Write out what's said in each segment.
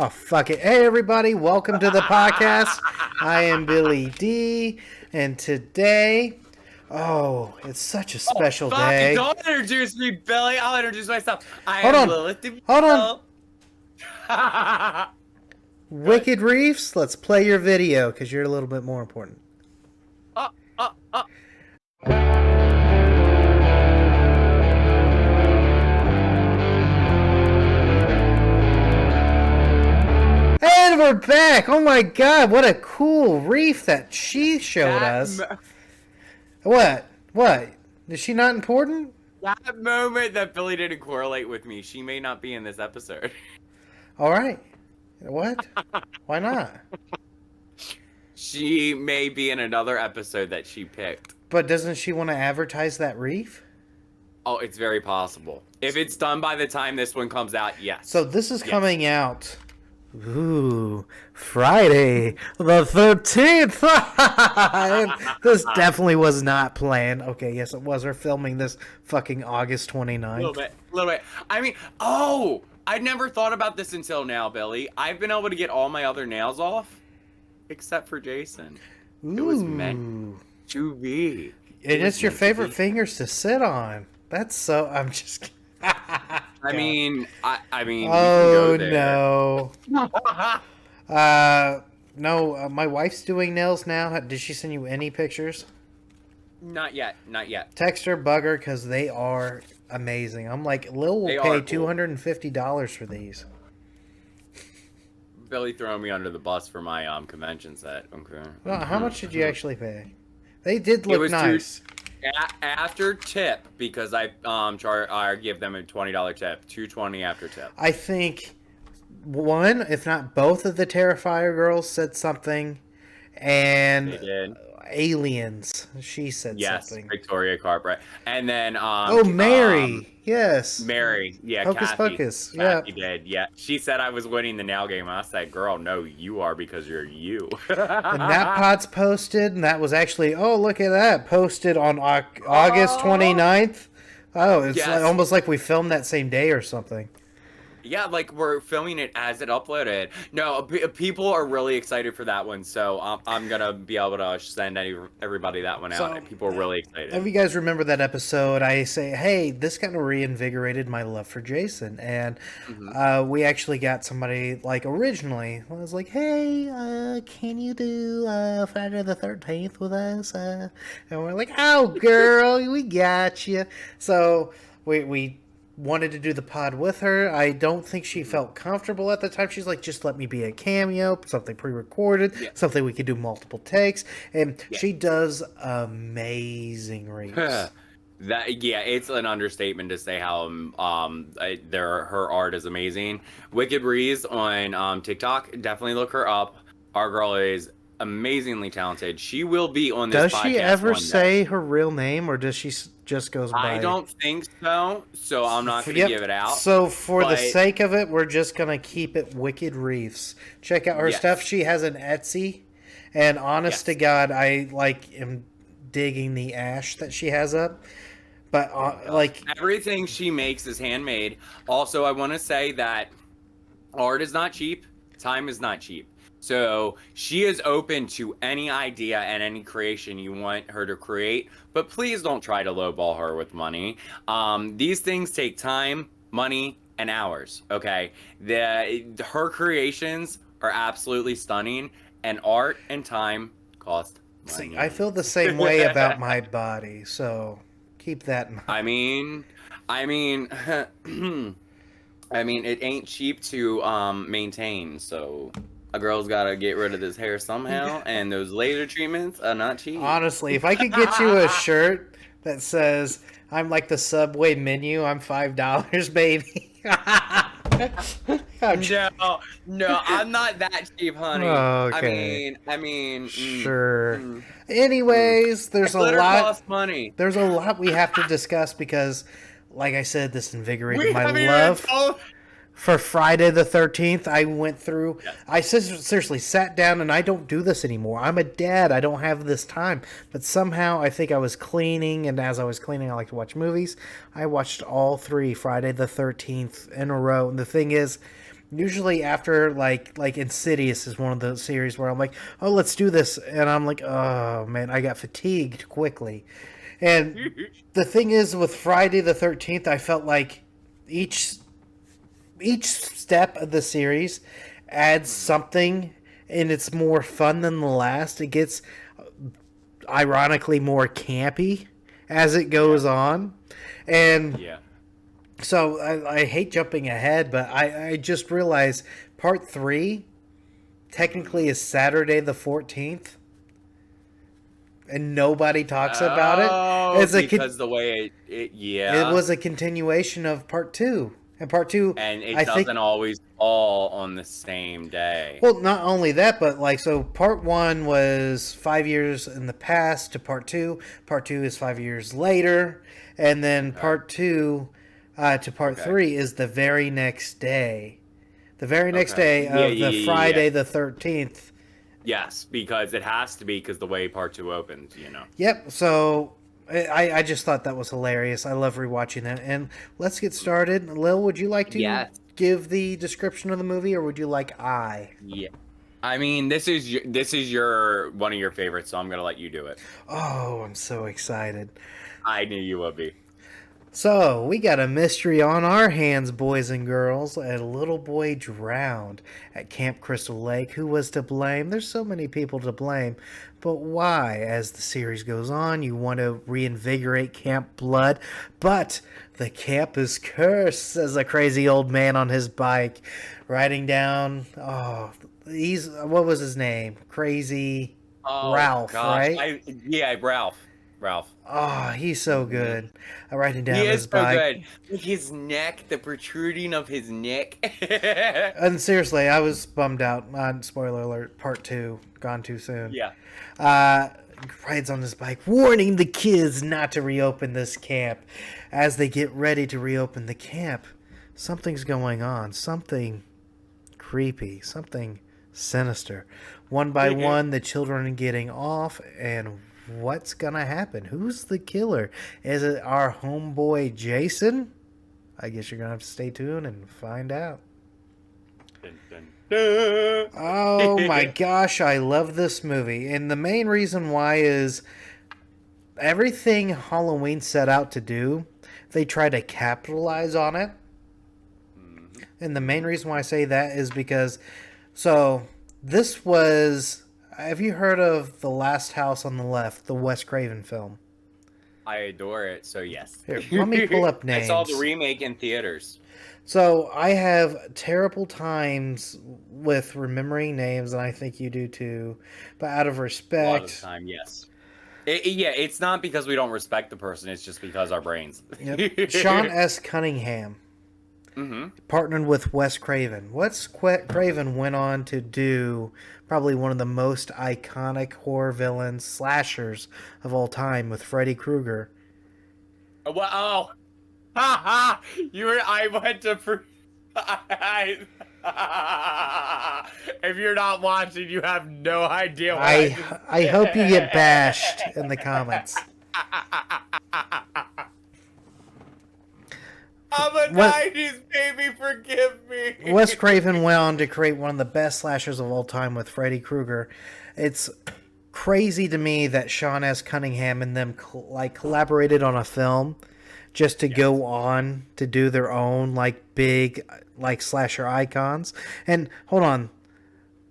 Oh, fuck it. Hey, everybody. Welcome to the podcast. I am Billy D. And today, it's such a special day. Don't introduce me, Billy. I'll introduce myself. Hold on. Hold on. Wicked Reefs, let's play your video because you're a little bit more important. And we're back. Oh my god, what a cool reef that she showed us. What? Is she not important? That moment that Billy didn't correlate with me, she may not be in this episode. All right. What? Why not? She may be in another episode that she picked. But doesn't she want to advertise that reef? Oh, it's very possible. If it's done by the time this one comes out, yes. So this is coming out. Ooh, Friday the 13th. This definitely was not planned. Okay, yes, it was. We're filming this fucking August 29th. A little bit. I mean, I never thought about this until now, Billy. I've been able to get all my other nails off, except for Jason. Ooh. It was meant to be. It's your favorite fingers to sit on. That's so. I'm just. I mean. Oh no. No. My wife's doing nails now. Did she send you any pictures? Not yet. Text her, bug her, because they are amazing. I'm like, Lil will pay $250 for these. Billy throwing me under the bus for my convention set. Okay. Well, how much did you actually pay? They did look nice. After tip, because I give them a $20 tip, $220 after tip. I think one, if not both, of the Terrifier girls said something, and they did. Aliens, she said something. Yes, Victoria Cartwright, and then Mary, yes, Mary, yeah, Hocus Kathy, Pocus, yeah, Kathy did, yeah. She said I was winning the nail game. I said, "Girl, no, you are because you're you." And that pod's posted, and that was actually look at that, posted on August 29th. Oh, it's almost like we filmed that same day or something. Yeah, like we're filming it as it uploaded. No, people are really excited for that one, so I'm gonna be able to send everybody that one out. People are really excited. If you guys remember that episode, I say, hey, this kind of reinvigorated my love for Jason, and we actually got somebody, like, originally, I was like, hey, can you do Friday the 13th with us? And we're like, oh, girl, we got you. So we wanted to do the pod with her. I don't think she felt comfortable at the time. She's like, just let me be a cameo, something pre-recorded, something we could do multiple takes. And she does amazing reads. It's an understatement to say how her art is amazing. Wicked Rees on TikTok, definitely look her up. Our girl is amazingly talented. She will be on this podcast. Does she ever say her real name, or does she just goes by? I don't think so, so I'm not going to give it out. So for the sake of it, we're just going to keep it Wicked Reefs. Check out her stuff. She has an Etsy, and honest to God, I am digging the ash that she has up. But everything she makes is handmade. Also, I want to say that art is not cheap. Time is not cheap. So she is open to any idea and any creation you want her to create, but please don't try to lowball her with money. These things take time, money, and hours. Okay, her creations are absolutely stunning, and art and time cost money. See, I feel the same way about my body, so keep that in mind. I mean, it ain't cheap to maintain, so. A girl's got to get rid of this hair somehow, and those laser treatments are not cheap. Honestly, if I could get you a shirt that says, I'm like the Subway menu, I'm $5, baby. No, I'm not that cheap, honey. Okay. I mean, sure. Anyways, there's a lot. Costs money. There's a lot we have to discuss because, like I said, this invigorated my love. For Friday the 13th, I went through, I seriously sat down, and I don't do this anymore. I'm a dad. I don't have this time. But somehow, I think I was cleaning, and as I was cleaning, I like to watch movies. I watched all three Friday the 13th in a row. And the thing is, Usually after like Insidious is one of the series where I'm like, oh, let's do this, and I'm like, oh man, I got fatigued quickly. And the thing is, with Friday the 13th, I felt like each each step of the series adds something, and it's more fun than the last. It gets ironically more campy as it goes on, and Yeah. so I hate jumping ahead, but I just realized part three technically is Saturday the 14th, and nobody talks about it. Oh, It's a because the way it it yeah. was a continuation of part two, and part two, And it I think. doesn't always fall on the same day. Well, not only that, but like, so part one was 5 years in the past to part two. Part two is 5 years later, and then Okay. part two to part Okay. three is the very next day. The very next Okay. day Yeah, of yeah, the yeah, Friday yeah. the 13th. Yes, because it has to be because the way part two opens, you know. Yep, so I just thought that was hilarious. I love rewatching that. And let's get started. Lil, would you like to Yes. give the description of the movie, or would you like I? Yeah. I mean, this is your one of your favorites, so I'm gonna let you do it. Oh, I'm so excited. I knew you would be. So, we got a mystery on our hands, boys and girls. A little boy drowned at Camp Crystal Lake. Who was to blame? There's so many people to blame. But why? As the series goes on, you want to reinvigorate Camp Blood. But the camp is cursed, says a crazy old man on his bike, riding down. Oh, what was his name? Crazy Oh Ralph, gosh, right? yeah, Ralph. Ralph. Oh, he's so Mhm. good. Riding He down is his so bike. good. Like his neck, the protruding of his neck. And seriously, I was bummed out. Spoiler alert, part two, gone too soon. Yeah. Uh, rides on his bike, warning the kids not to reopen this camp. As they get ready to reopen the camp, something's going on. Something creepy. Something sinister. One by one, the children are getting off, and what's gonna happen? Who's the killer? Is it our homeboy Jason? I guess you're gonna have to stay tuned and find out. Dun, dun, dun. Oh my gosh, I love this movie. And the main reason why is everything Halloween set out to do, they try to capitalize on it. Mhm. And the main reason why I say that is because, so this was, have you heard of The Last House on the Left, the Wes Craven film? I adore it, so yes. Here, let me pull up I saw the names. remake in theaters. So I have terrible times with remembering names, and I think you do too. But out of A lot of the respect, time, yes. Yeah, it's not because we don't respect the person, it's just because our brains. yep. Sean S. Cunningham hmm partnered with Wes Craven. Craven went on to do probably one of the most iconic horror villains slashers of all time with Freddy Krueger. Well, oh, ha ha! I went to. If you're not watching, you have no idea what I just I hope you get bashed in the comments. I'm a What- 90s baby, forgive me. Wes Craven went on to create one of the best slashers of all time with Freddy Krueger. It's crazy to me that Sean S. Cunningham and them collaborated on a film just to go on to do their own big slasher icons. And hold on,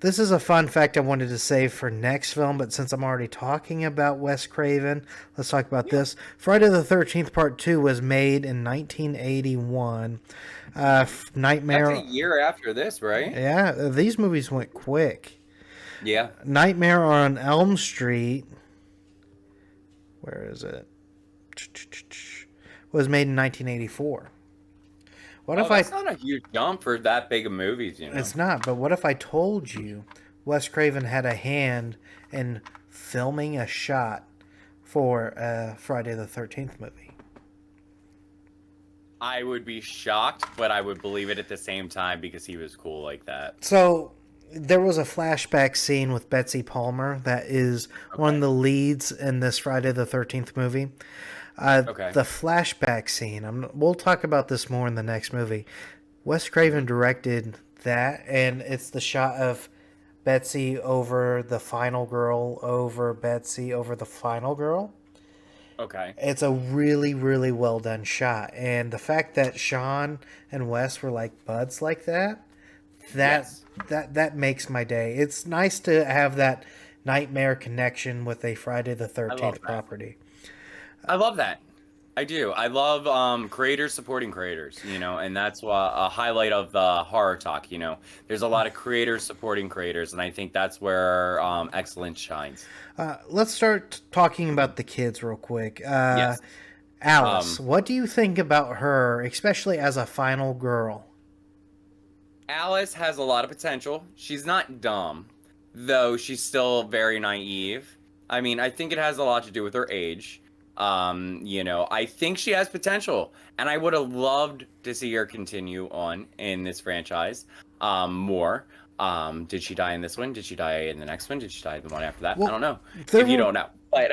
this is a fun fact I wanted to save for next film, but since I'm already talking about Wes Craven, let's talk about this. Friday the 13th Part 2 was made in 1981. Nightmare. That's a year after this, right? Yeah, these movies went quick. Yeah. Nightmare on Elm Street. Where is it? Was made in 1984. What if That's not a huge jump for that big of movies, you know. It's not, but what if I told you Wes Craven had a hand in filming a shot for a Friday the 13th movie? I would be shocked, but I would believe it at the same time because he was cool like that. So there was a flashback scene with Betsy Palmer that is one of the leads in this Friday the 13th movie. Okay. The flashback scene, we'll talk about this more in the next movie. Wes Craven directed that, and it's the shot of Betsy over the final girl over Betsy over the final girl. Okay. It's a really, really well done shot, and the fact that Sean and Wes were like buds like that, that Yes. that makes my day. It's nice to have that nightmare connection with a Friday the I love 13th that. property. I love that. I do. I love creators supporting creators, and that's a highlight of the horror talk. There's a lot of creators supporting creators, and I think that's where excellence shines. Let's start talking about the kids real quick. Yes. Alice, Um, what do you think about her, especially as a final girl? Alice has a lot of potential. She's not dumb, though she's still very naive. I mean, I think it has a lot to do with her age. I think she has potential, and I would have loved to see her continue on in this franchise more. Did she die in this one? Did she die in the next one? Did she die in the one after that? I Well, don't know. there If you were don't know, but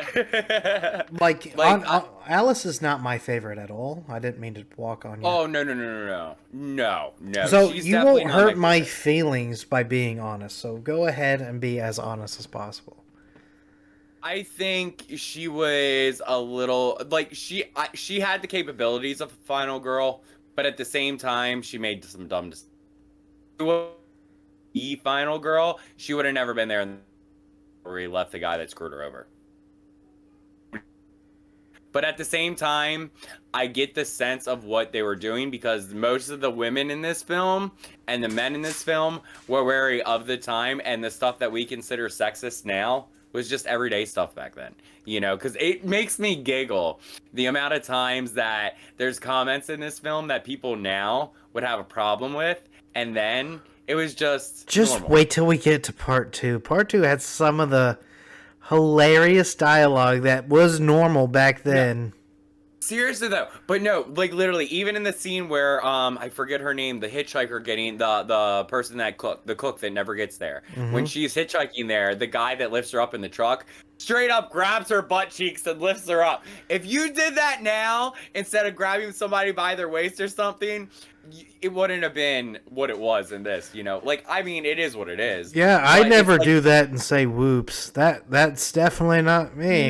like like, Alice is not my favorite at all. I didn't mean to walk on you. oh no no no no no no no. So She's you definitely won't not hurt my my favorite. feelings by being honest. So go ahead and be as honest as possible. I think she was a little like she had the capabilities of a final girl, but at the same time she made some dumb decisions. The final girl, she would have never been there where he left the guy that screwed her over. But at the same time, I get the sense of what they were doing because most of the women in this film and the men in this film were wary of the time, and the stuff that we consider sexist now was just everyday stuff back then. Because it makes me giggle the amount of times that there's comments in this film that people now would have a problem with, and then it was just normal. Wait till we get to part two. Part two had some of the hilarious dialogue that was normal back then. Seriously though, but no, like literally, even in the scene where I forget her name, the hitchhiker getting the person that the cook that never gets there. When she's hitchhiking there, the guy that lifts her up in the truck straight up grabs her butt cheeks and lifts her up. If you did that now instead of grabbing somebody by their waist or something, it wouldn't have been what it was in this. Like I mean, it is what it is. Yeah, I but never it's like, do that and say whoops. That's definitely not me.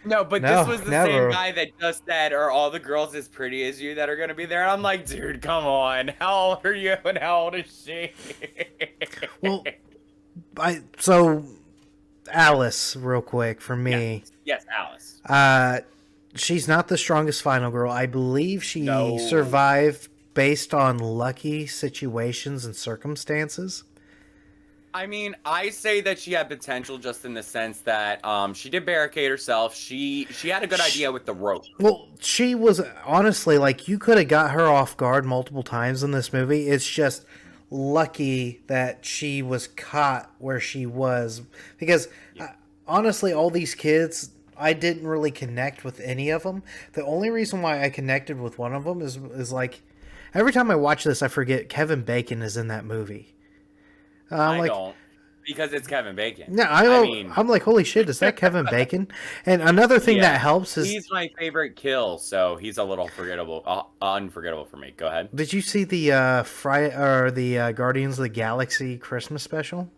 No, but No, this was the never. same guy that just said, "Are all the girls as pretty as you that are gonna be there?" And I'm like, dude, come on. How old are you and how old is she? Well, so Alice, real quick for me. Yes, Alice. She's not the strongest final girl. I believe she No. survived based on lucky situations and circumstances. I mean, I say that she had potential just in the sense that she did barricade herself. She had a good idea with the rope. Well, she was honestly like you could have got her off guard multiple times in this movie. It's just lucky that she was caught where she was because honestly, all these kids, I didn't really connect with any of them. The only reason why I connected with one of them is like every time I watch this, I forget Kevin Bacon is in that movie. I don't, because it's Kevin Bacon. Yeah, I mean, I'm like, holy shit, is that Kevin Bacon? And another thing yeah, that helps is he's my favorite kill, so he's a little unforgettable for me. Go ahead. did you see the Guardians of the Galaxy Christmas special?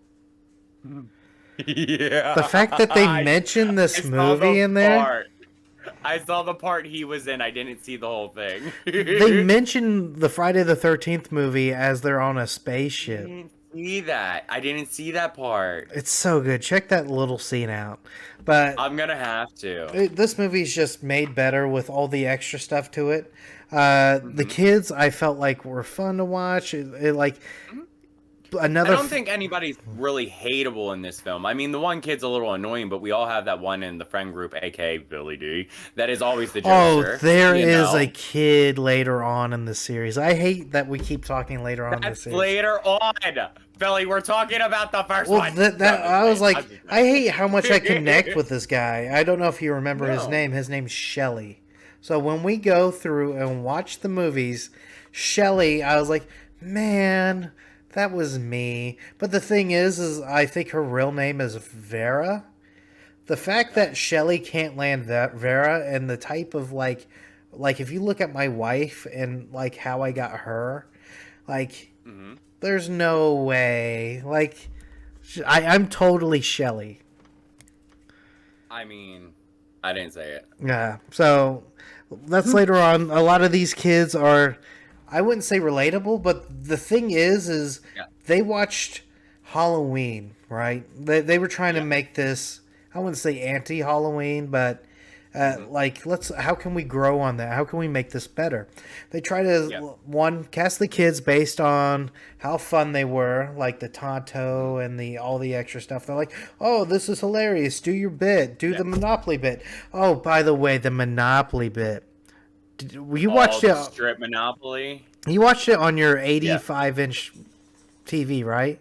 Yeah. The fact that they mentioned I this saw movie the in there, part. I saw the part he was in. I didn't see the whole thing. they mentioned the Friday the 13th movie as they're on a spaceship. See that. I didn't see that part. It's so good. Check that little scene out. But I'm gonna have to. this movie's just made better with all the extra stuff to it. The kids, I felt like were fun to watch. Like another. I don't think anybody's really hateable in this film. I mean, the one kid's a little annoying, but we all have that one in the friend group, aka Billy D, that is always the jokester. There you is know? a kid later on in the series. I hate that we keep talking later on in the That's series. later on. Billy, we're talking about the first Well, one. I was like, I hate how much I connect with this guy. I don't know if you remember his No. name. His name's Shelly. So when we go through and watch the movies, Shelly, I was like, man, that was me. But the thing is I think her real name is Vera. The fact that Shelly can't land that Vera and the type of like if you look at my wife and like how I got her, like There's no way. Like, I'm totally Shelly. I mean, I didn't say it. Yeah. So that's later on. A lot of these kids are, I wouldn't say relatable, but the thing is Yeah. they watched Halloween, right? They were trying to Yeah. make this. I wouldn't say anti-Halloween, but Mm-hmm. like how can we grow on that? How can we make this better? They try Yeah. to one cast the kids based on how fun they were, like the Tonto Mm-hmm. and the all the extra stuff. They're like, oh, this is hilarious. Do your bit. Do Yeah. the Monopoly bit. Oh, by the way, the Monopoly bit. You Oh, watched the it. strip Monopoly. You watched it on your Yeah, 85-inch TV, right?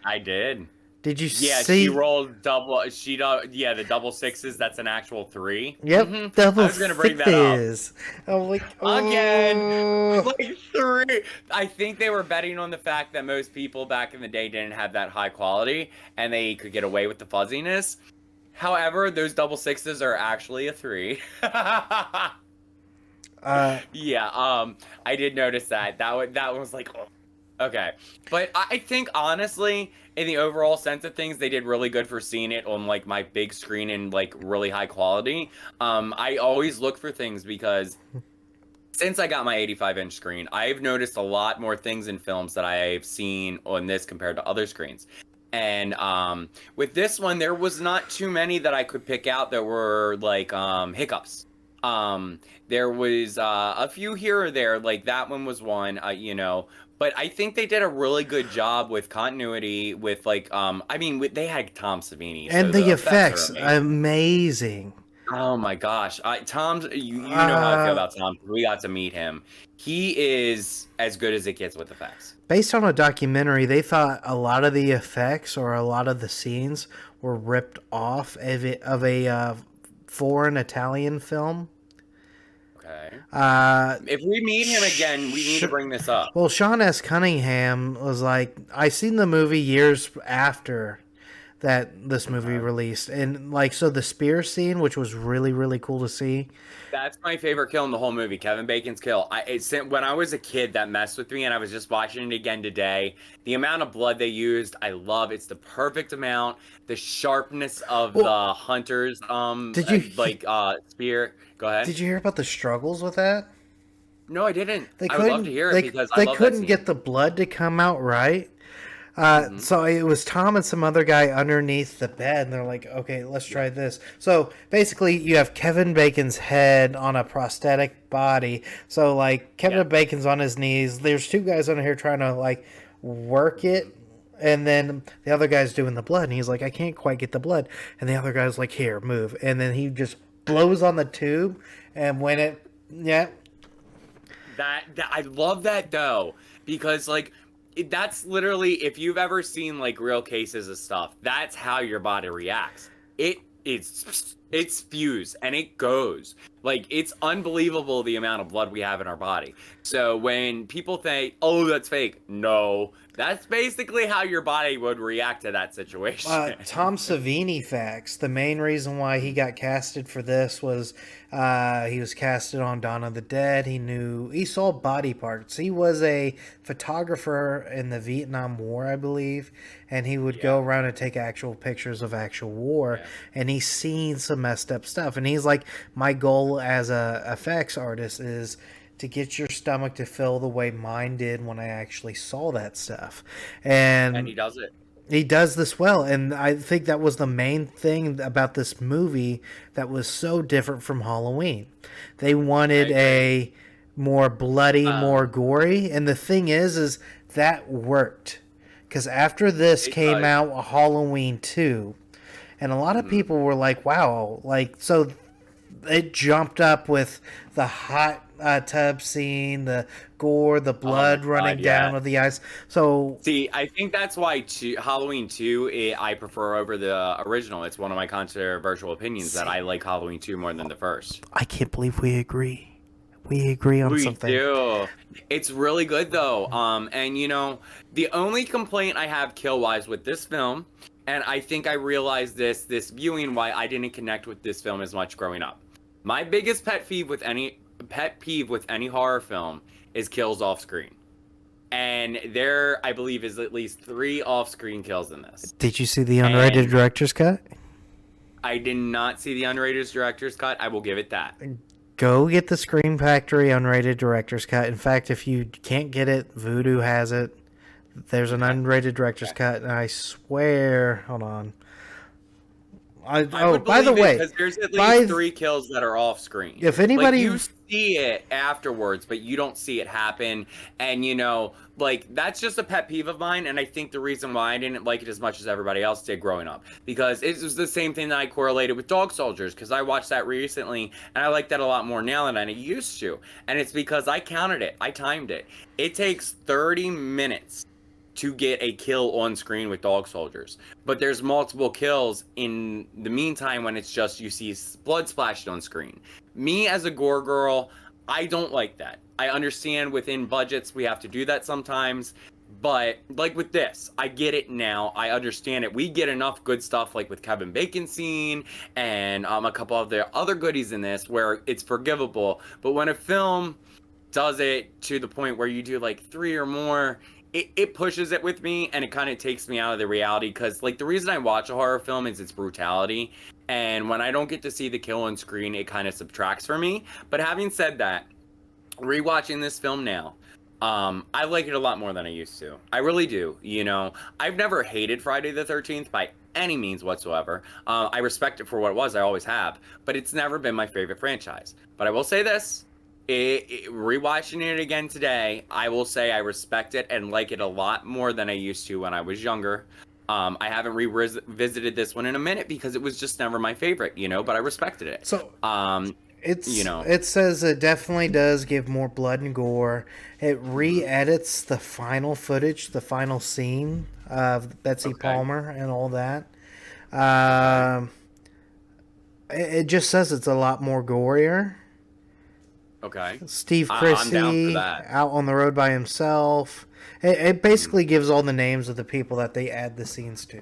I did. Did you Yeah, she see? rolled double. Yeah, the double sixes. That's an actual three. Yep, I double was gonna bring that up sixes. I'm like, again. oh. Like three. I think they were betting on the fact that most people back in the day didn't have that high quality, and they could get away with the fuzziness. However, those double sixes are actually a three. Uh, Yeah, I did notice that. That was like, oh, okay. But I think honestly, in the overall sense of things, they did really good for seeing it on like my big screen in like really high quality. I always look for things because since I got my 85-inch screen, I've noticed a lot more things in films that I've seen on this compared to other screens. And with this one, there was not too many that I could pick out that were like hiccups. There was a few here or there, like that one was one, but I think they did a really good job with continuity. With like, I mean, they had Tom Savini, so and the the effects effects, are amazing. amazing. Oh my gosh, Tom's, you know how I feel Uh, about Tom. We got to meet him. He is as good as it gets with effects. Based on a documentary, they thought a lot of the effects or a lot of the scenes were ripped off of a foreign Italian film. Okay. Uh, If we meet him again, we need to bring this up. well, Sean S. Cunningham was like, I seen the movie years after that this movie Okay. released, and like, so the spear scene, which was really really cool to see. That's my favorite kill in the whole movie, Kevin Bacon's kill. When I was a kid, that messed with me, and I was just watching it again today. The amount of blood they used, I love. It's the perfect amount. The sharpness of Well, the hunter's did you spear. Go ahead. did you hear about the struggles with that? No, I didn't. They I would love to couldn't hear it they because I they love that couldn't scene. get the blood to come out right. Hmm. So it was Tom and some other guy underneath the bed, and they're like, "Okay, let's Yeah. try this." So basically, you have Kevin Bacon's head on a prosthetic body. So like Kevin Yeah. Bacon's on his knees. There's two guys under here trying to like work it, and then the other guy's doing the blood, and he's like, "I can't quite get the blood," and the other guy's like, "Here, move," and then he just blows on the tube, and when it, yeah, That I love that though because like that's literally if you've ever seen like real cases of stuff, that's how your body reacts. It spews and it goes. Like it's unbelievable the amount of blood we have in our body. So when people think, "Oh, that's fake," no, that's basically how your body would react to that situation. Tom Savini facts. The main reason why he got casted for this was he was casted on Dawn of the Dead. He saw body parts. He was a photographer in the Vietnam War, I believe, and he would go Yeah. around and take actual pictures of actual war. Yeah. And he's seen some messed up stuff. And he's like, my goal as a effects artist is to get your stomach to feel the way mine did when I actually saw that stuff. And And he does it. he does this well, and I think that was the main thing about this movie that was so different from Halloween. They wanted I a more bloody, more Um, gory, and the thing is that worked because after this it came does. out Halloween 2, and a lot of Mhm. people were like, "Wow!" Like, so it jumped up with the hot tub scene, the gore, the Oh my blood running God, down yeah. of the eyes. So See, I think that's why Halloween 2 I prefer over the original. It's one of my controversial opinions that I like Halloween 2 more than the first. I can't believe we agree. We agree on We something. do. It's really good though. And the only complaint I have kill wise with this film, and I think I realized this viewing why I didn't connect with this film as much growing up. My biggest pet peeve with any horror film is kills off screen. And there, I believe, is at least 3 off-screen kills in this. Did you see the unrated And director's cut? I did not see the unrated director's cut. I will give it that. Go get the Screen Factory unrated director's cut. In fact, if you can't get it, Vudu has it. There's an unrated director's cut, and I swear, hold on. By the way, because there's at least 3 kills that are off screen. If anybody, like, you see it afterwards, but you don't see it happen, and like, that's just a pet peeve of mine. And I think the reason why I didn't like it as much as everybody else did growing up, because it was the same thing that I correlated with Dog Soldiers, because I watched that recently, and I like that a lot more now than I used to. And it's because I counted it, I timed it. It takes 30 minutes to get a kill on screen with Dog Soldiers, but there's multiple kills in the meantime when it's just you see blood splashed on screen. Me as a gore girl, I don't like that. I understand within budgets we have to do that sometimes, but like with this, I get it now. I understand it. We get enough good stuff like with Kevin Bacon scene and a couple of the other goodies in this where it's forgivable. But when a film does it to the point where you do like 3 or more, it pushes it with me, and it kind of takes me out of the reality, because like the reason I watch a horror film is its brutality, and when I don't get to see the kill on screen, it kind of subtracts for me. But having said that, rewatching this film now, I like it a lot more than I used to. I really do. I've never hated Friday the 13th by any means whatsoever. I respect it for what it was. I always have, but it's never been my favorite franchise. But I will say this. Rewatching it again today, I will say I respect it and like it a lot more than I used to when I was younger. I haven't revisited this one in a minute because it was just never my favorite, but I respected it. So, it says it definitely does give more blood and gore. It re-edits the final footage, the final scene of Betsy Palmer and all that. It just says it's a lot more gorier. Okay. Steve Chrissy out on the road by himself. It basically gives all the names of the people that they add the scenes to.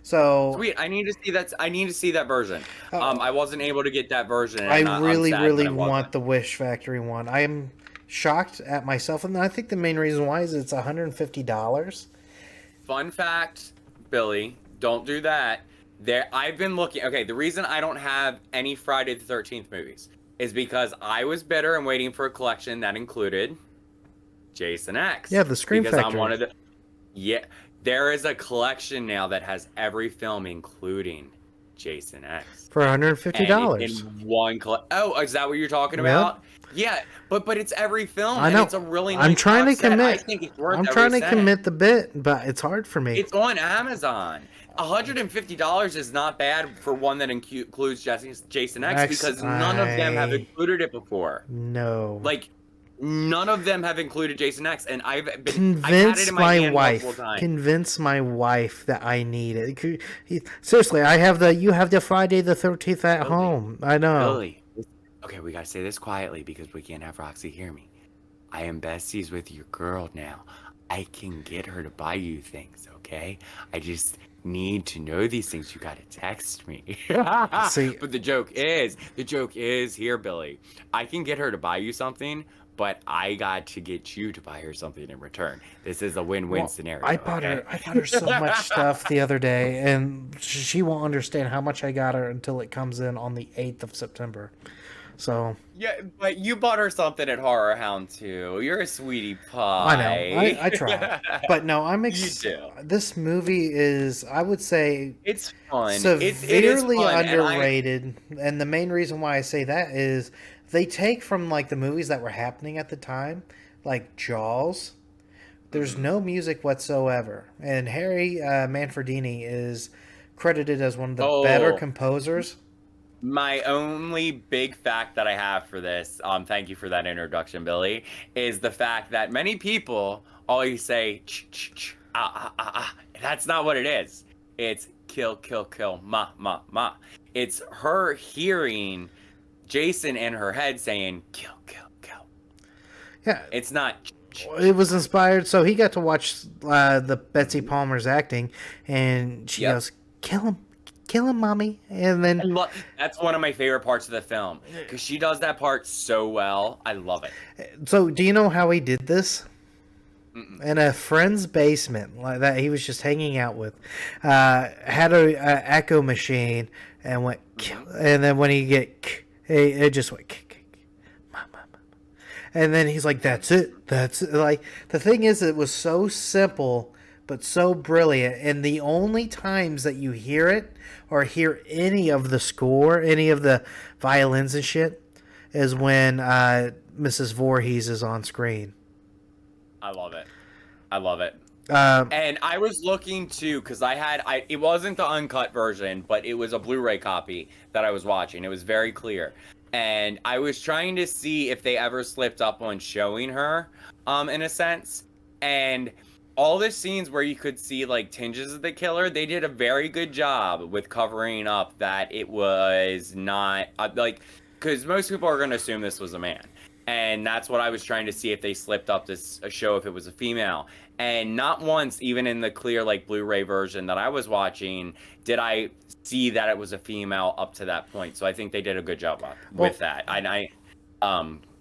So sweet. I need to see that. I need to see that version. I wasn't able to get that version. I really want the Wish Factory one. I am shocked at myself, and I think the main reason why is it's $150. Fun fact, Billy, don't do that. I've been looking. Okay, the reason I don't have any Friday the 13th movies is because I was bitter and waiting for a collection that included Jason X. Yeah, the Scream Factory. I'm one of the. Yeah, there is a collection now that has every film, including Jason X, for $150 in one Oh, is that what you're talking about? Yeah, but it's every film. I know. And it's a really nice I'm trying to commit. I think it's worth I'm trying to cent. commit the bit, but it's hard for me. It's on Amazon. $150 is not bad for one that includes Jason X, because none of them have included it before. No. Like, none of them have included Jason X, and I've had it in my hand wife. multiple times. Convince my wife that I need it. Seriously, you have the Friday the 13th at home. I know. Billy. Okay, we gotta say this quietly because we can't have Roxy hear me. I am besties with your girl now. I can get her to buy you things, okay? I just need to know these things. You gotta text me. See, but the joke is here, Billy. I can get her to buy you something, but I got to get you to buy her something in return. This is a win-win scenario. I bought her so much stuff the other day, and she won't understand how much I got her until it comes in on the 8th of September. So yeah, but you bought her something at Horror Hound too. You're a sweetie pie. I know. I try, but no, I'm excited. This movie is, I would say, it's fun. Severely underrated, and the main reason why I say that is they take from like the movies that were happening at the time, like Jaws. There's no music whatsoever, and Harry Manfredini is credited as one of the better composers. My only big fact that I have for this, thank you for that introduction, Billy, is the fact that many people always say, That's not what it is. It's kill, kill, kill, ma, ma, ma. It's her hearing Jason in her head saying, kill, kill, kill. Yeah. It's not... It was inspired, so he got to watch the Betsy Palmer's acting, and she goes, kill him, mommy. And then that's one of my favorite parts of the film, because she does that part so well. I love it. So do you know how he did this? Mm-mm. in a friend's basement like that he was just hanging out with, had a echo machine and went, Mm-hmm. and then when he get, it just went, and then he's like, "That's it. That's it." Like the thing is, it was so simple but so brilliant, and the only times that you hear it or hear any of the score, any of the violins and shit, is when Mrs. Voorhees is on screen. I love it. I love it. Um, And I was looking too because it wasn't the uncut version, but it was a Blu-ray copy that I was watching. It was very clear. And I was trying to see if they ever slipped up on showing her, in a sense. And all the scenes where you could see like tinges of the killer, they did a very good job with covering up that it was not like, because most people are going to assume this was a man. And that's what I was trying to see if they slipped up to show if it was a female. And not once, even in the clear like Blu-ray version that I was watching, did I see that it was a female up to that point. So I think they did a good job with that.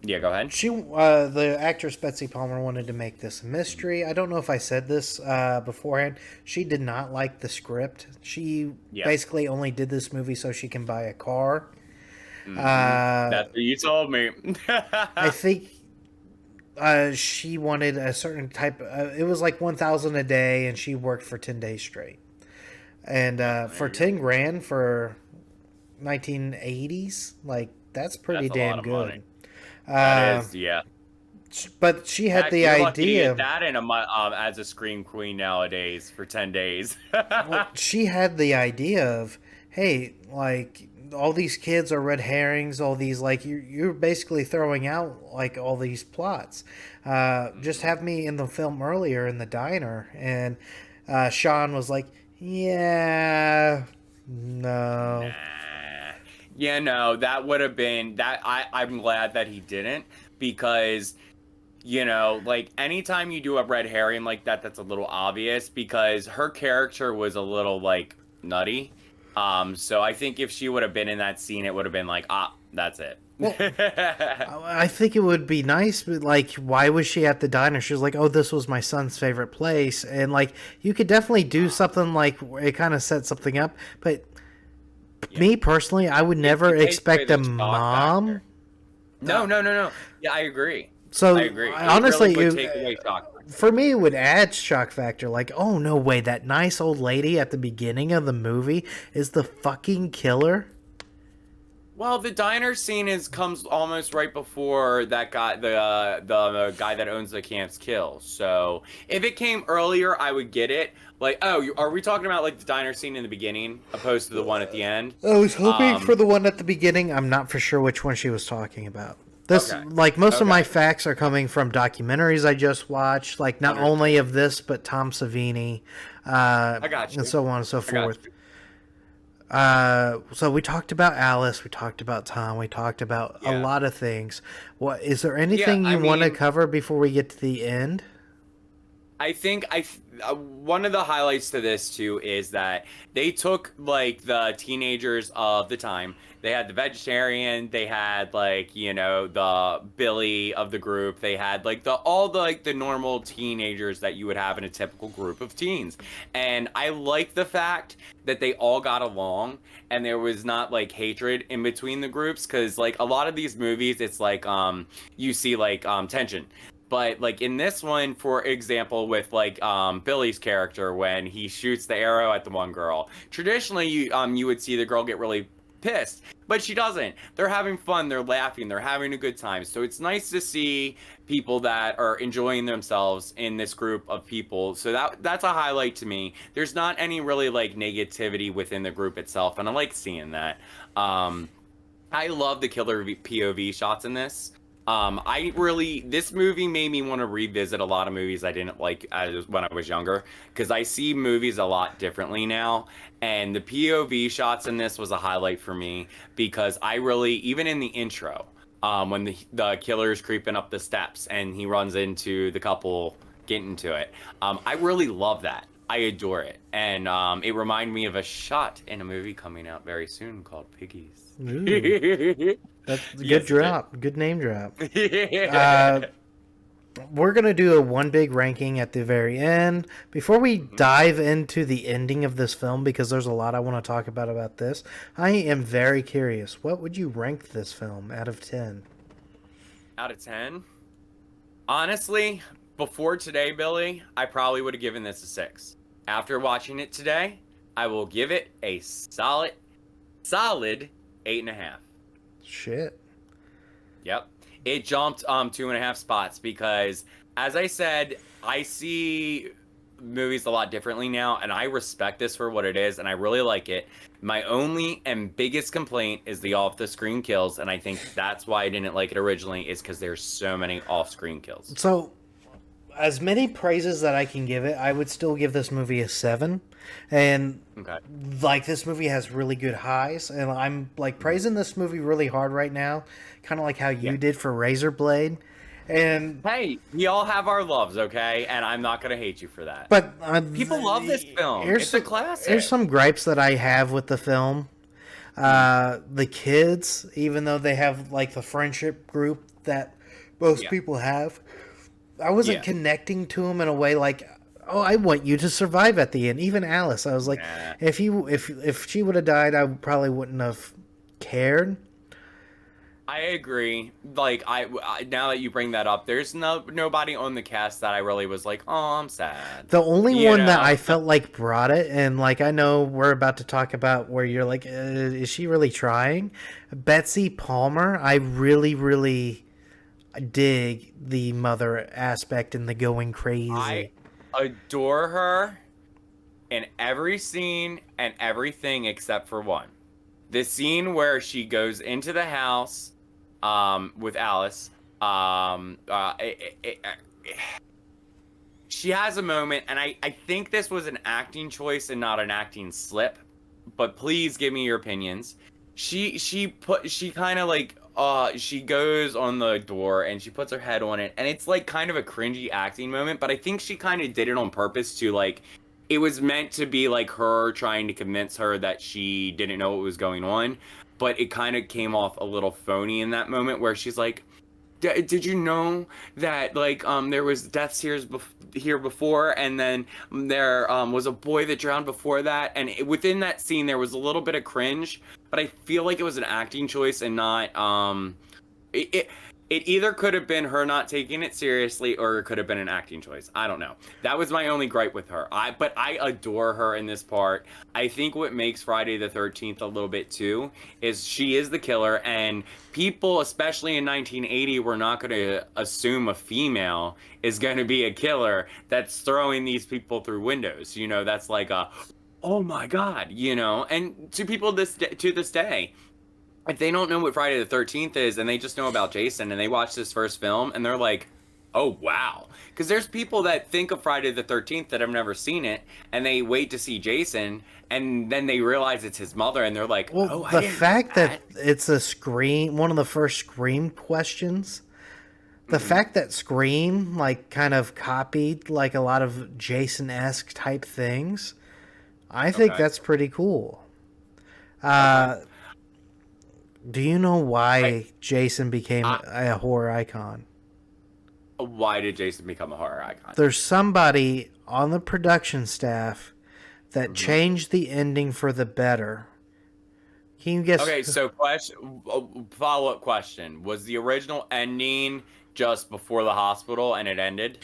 Yeah, go ahead. the actress Betsy Palmer wanted to make this a mystery. I don't know if I said this beforehand. She did not like the script. She basically only did this movie so she can buy a car. Mm-hmm. That's what you told me. I think she wanted a certain type. It was like 1,000 a day, and she worked for 10 days straight. And for 10 grand for 1980s, like that's pretty damn good. Money. That is, yeah. But she had the you're idea. Lucky to get that in as a scream queen nowadays for 10 days. Well, she had the idea of, hey, like all these kids are red herrings. All these like you're basically throwing out like all these plots. Just have me in the film earlier in the diner, and Sean was like, yeah, no. Nah. Yeah, no, that would have been that. I'm glad that he didn't, because like anytime you do a red herring like that, that's a little obvious, because her character was a little like nutty. So I think if she would have been in that scene, it would have been like, that's it. Well, I think it would be nice, but like, why was she at the diner? She was like, "Oh, this was my son's favorite place," and like, you could definitely do something like it kind of set something up. But me personally, I would never expect a mom. No. Yeah, I agree. So I agree. Honestly, really would take away shock. For me, it would add shock factor. Like, oh no way, that nice old lady at the beginning of the movie is the fucking killer. Well, the diner scene comes almost right before that guy, the guy that owns the camp's kill. So if it came earlier, I would get it. Like, are we talking about like the diner scene in the beginning opposed to the one at the end? I was hoping for the one at the beginning. I'm not for sure which one she was talking about. Like most of my facts are coming from documentaries I just watched. Like not only of this, but Tom Savini, I got you. and so on and so forth. So we talked about Alice, we talked about Tom, we talked about a lot of things. What is there anything you want to cover before we get to the end? I think one of the highlights to this too is that they took like the teenagers of the time. They had the vegetarian, they had like, the Billy of the group. They had like all the normal teenagers that you would have in a typical group of teens. And I like the fact that they all got along and there was not like hatred in between the groups, cuz like a lot of these movies it's like you see like tension. But like in this one, for example, with like Billy's character, when he shoots the arrow at the one girl, traditionally you would see the girl get really pissed, but she doesn't. They're having fun, they're laughing, they're having a good time. So it's nice to see people that are enjoying themselves in this group of people. So that's a highlight to me. There's not any really like negativity within the group itself, and I like seeing that. I love the killer POV shots in this. This movie made me want to revisit a lot of movies I didn't like when I was younger, because I see movies a lot differently now, and the POV shots in this was a highlight for me, because even in the intro, when the killer's creeping up the steps and he runs into the couple getting into it, I really love that. I adore it, and it reminded me of a shot in a movie coming out very soon called Piggies. That's a good drop. Good name drop. we're going to do a one big ranking at the very end. Before we Mhm. dive into the ending of this film, because there's a lot I want to talk about this, I am very curious. What would you rank this film out of 10? Out of 10? Honestly, before today, Billy, I probably would have given this a 6. After watching it today, I will give it a solid 8.5. Shit. Yep. It jumped 2.5 spots because, as I said, I see movies a lot differently now, and I respect this for what it is, and I really like it. My only and biggest complaint is the off-the-screen kills, and I think that's why I didn't like it originally, is because there's so many off-screen kills. So, as many praises that I can give it, I would still give this movie a 7. And Okay. like this movie has really good highs, and I'm like praising this movie really hard right now, kind of like how Yeah. you did for Razor Blade. And Hey, we all have our loves, okay? And I'm not gonna hate you for that. but People love this film. Here's It's a some, classic. here's some gripes that I have with the film. The kids, even though they have like the friendship group that most Yeah. people have, I wasn't Yeah. connecting to them in a way like, oh, I want you to survive at the end. Even Alice, I was like, Nah. if she would have died, I probably wouldn't have cared. I agree. Like now that you bring that up, there's nobody on the cast that I really was like, oh, I'm sad. The only You one that know? I felt like brought it, and like I know we're about to talk about where you're like, is she really trying? Betsy Palmer, I really, really dig the mother aspect and the going crazy. I adore her in every scene and everything except for one. The scene where she goes into the house with Alice. She has a moment, and I think this was an acting choice and not an acting slip. But please give me your opinions. She kind of like she goes on the door and she puts her head on it, and it's like kind of a cringy acting moment, but I think she kind of did it on purpose to like it was meant to be like her trying to convince her that she didn't know what was going on, but it kind of came off a little phony in that moment where she's like, did you know that like there was deaths here before, and then there was a boy that drowned before that, and within that scene there was a little bit of cringe, but I feel like it was an acting choice and not it either could have been her not taking it seriously or it could have been an acting choice. I don't know. That was my only gripe with her. But I adore her in this part. I think what makes Friday the 13th a little bit too is she is the killer, and people, especially in 1980, were not going to assume a female is going to be a killer that's throwing these people through windows. You know, that's like a, oh my God, you know, and to people to this day, if they don't know what Friday the 13th is and they just know about Jason and they watch this first film and they're like, oh, wow. Because there's people that think of Friday the 13th that have never seen it and they wait to see Jason and then they realize it's his mother and they're like, Well, oh, I the didn't know fact that it's a Scream, one of the first Scream questions, the fact that Scream like kind of copied like a lot of Jason-esque type things, I think Okay. that's pretty cool. Uh, do you know why Jason became a horror icon? Why did Jason become a horror icon? There's somebody on the production staff that changed the ending for the better. Can you guess? Okay, so follow-up question. Was the original ending just before the hospital and it ended?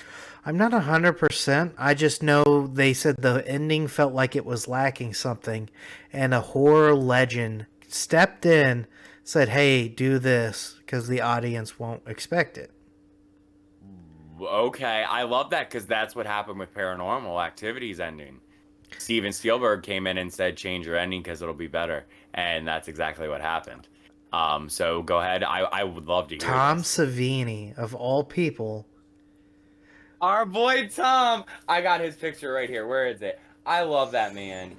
I'm not 100%. I just know they said the ending felt like it was lacking something, and a horror legend stepped in, said, "Hey, do this," because the audience won't expect it. Okay, I love that because that's what happened with Paranormal Activity's ending. Steven Spielberg came in and said, change your ending because it'll be better. And that's exactly what happened. So go ahead. I would love to hear Tom this. Savini, of all people, Our boy Tom. I got his picture right here. Where is it? I love that man.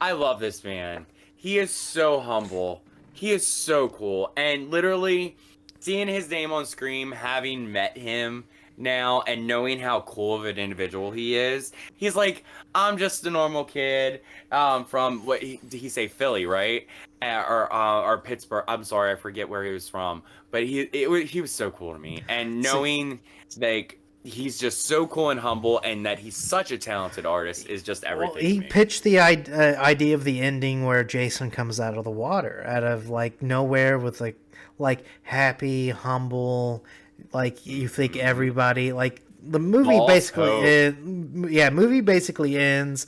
I love this man. He is so humble. He is so cool. And literally seeing his name on Scream, having met him, now, and knowing how cool of an individual he is, he's like, I'm just a normal kid from what did he say, Philly, right? Or Pittsburgh. I'm sorry, I forget where he was from, but he was so cool to me, and knowing like he's just so cool and humble, and that he's such a talented artist is just everything. Well, he pitched the idea of the ending where Jason comes out of the water, out of like nowhere, with like happy, humble, like you think everybody like the movie False basically movie basically ends.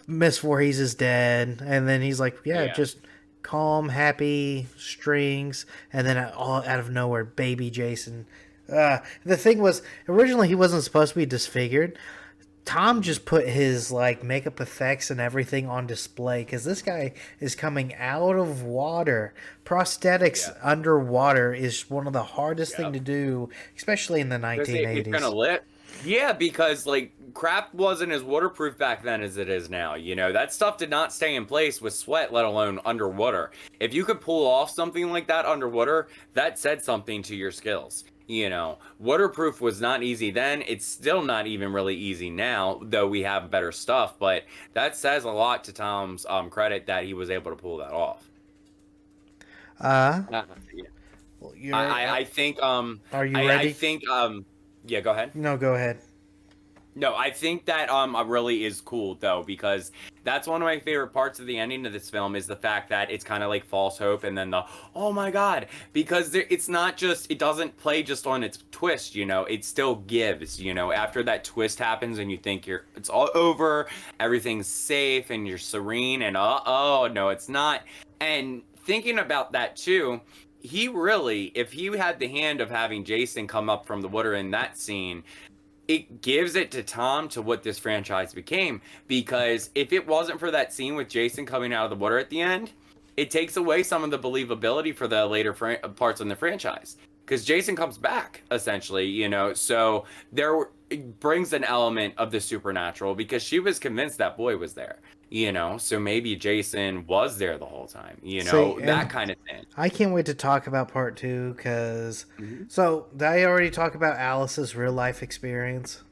Miss Voorhees is dead, and then he's like, Yeah. just calm, happy strings, and then all out of nowhere, baby Jason. The thing was, originally he wasn't supposed to be disfigured. Tom just put his like makeup effects and everything on display because this guy is coming out of water. Prosthetics underwater is one of the hardest thing to do, especially in the 1980s. It's kind of lit. Yeah, because like crap wasn't as waterproof back then as it is now. You know, that stuff did not stay in place with sweat, let alone underwater. If you could pull off something like that underwater, that said something to your skills. You know, waterproof was not easy then. It's still not even really easy now, though we have better stuff. But that says a lot to Tom's credit that he was able to pull that off. Yeah. Well, I think. Are you ready? I think. Yeah, go ahead. No, go ahead. No, I think that really is cool though, because that's one of my favorite parts of the ending of this film is the fact that it's kind of like false hope, and then the oh my god, because it's not just, it doesn't play just on its twist, you know, it still gives, you know, after that twist happens and you think it's all over, everything's safe and you're serene, and oh no, it's not. And thinking about that too, he really, if he had the hand of having Jason come up from the water in that scene, it gives it to Tom to what this franchise became, because if it wasn't for that scene with Jason coming out of the water at the end, it takes away some of the believability for the later parts in the franchise, because Jason comes back essentially, you know, so it brings an element of the supernatural, because she was convinced that boy was there, you know, so maybe Jason was there the whole time, you know. That kind of thing. I can't wait to talk about part 2 because so did I already talk about Alice's real life experience?